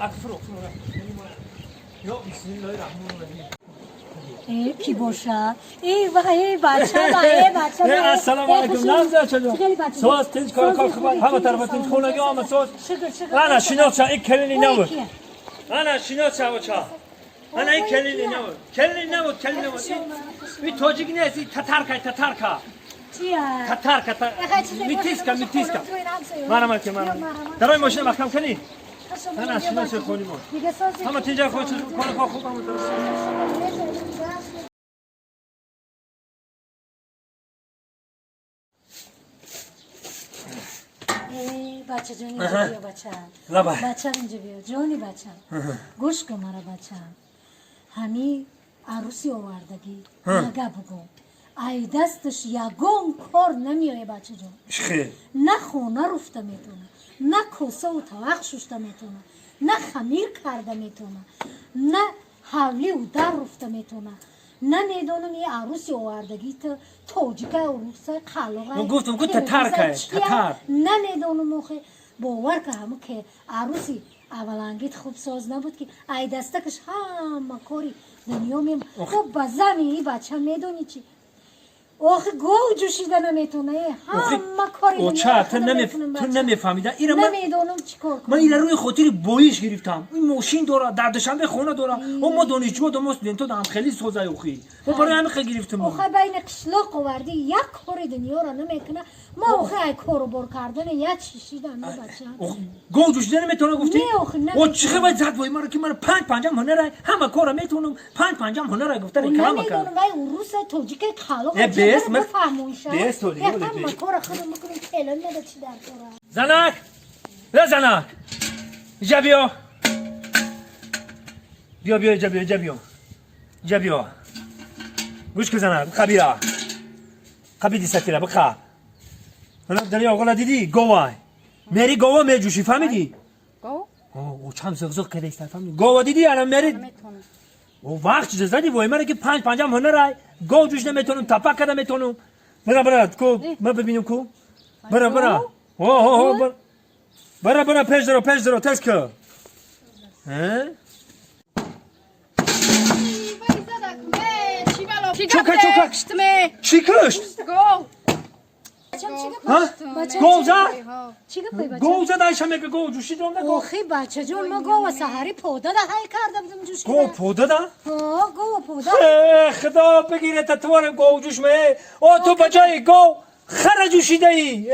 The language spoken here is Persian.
فرو یا بسم الله الرحمن الرحیم ای کی باشه ای بچه السلام علیکم نمزه چطور سوز تنج کار خبر همه طرف تنج خونگی آمد سوز انا شناچا این کلینی نبود انا شناچا بچا انا این کلینی نبود این توجیک نیست این تترکا تتر میتیسکا منم درای ماشین مخکم کنی انا شناچا خونی ما همه تنجا خود کنه خوب هم بچه جانی اینجا بیا بچه اینجا بیا جانی بچه گوش کن مرا بچه همی عروسی آوردگی نگه بگو ای دستش یگون کار نمیایه بچه جان نه خونه رفته میتونه نه کوسه و طبق ششته میتونه نه خمیر کرده میتونه نه حولی و در رفته میتونه نمیدونم یه عروسی آوردگی توجیکه عروسه خلاقه گفتم تتر نمیدونم موخه باور که همه که عروسی اولانگیت خوب ساز نبود که ای دستکش همه کاری دنیا میم خب بزنی این بچه میدونی چی آخه گو جوشیده نمیتونه همه کاری دنیا تو نمیفهمیده نمیدونم چی کار کنم من این روی خاطر بویش گرفتم این ماشین داره دردشنبه خونه داره ما دانشجو دو تو دام خیلی سوزای اوخی ما برای همین خیلی گرفتم آخه بین قشلاق آوردی یک کاری دنیا را نمیکنه ما آخه ای کارو بار کردن یا چیشیدن نه بچه گو جوشیده نمیتونه گفتی او چخه باید زد وای مرا که من پنجم هنر همه کارا میتونم پنجم هنر گفتن کلام نمیدونم وای روس توجیک خلاق بیست تولی همه کار خودم میکنیم کلام نده چی در کاره زنک لا زنک اینجا بیا بیا گوش که زنک خبیره خبیدی سکیره بخواه دریا آقا دیدی گواه میری گواه میجوشی فهمیدی؟ گواه؟ او چم زغزغ کرده است فهمیدی؟ گواه دیدی الان میری؟ او وقت چیز زدی وای مرا که پنجم هنرای گواه جوش نمیتونم تپک کده میتونم برا کو ما ببینم کو برا برا پیش درو تست که چی کشت؟ گوزه دایشم میگه گو جوشید رو نگو آخی بچه جون ما گو سحری پوده ده های کرده بودم جوشیده گو پوده ده؟ گو پوده خدا بگیره تطورم گو جوش می او تو بجای گو خر جوشیده ای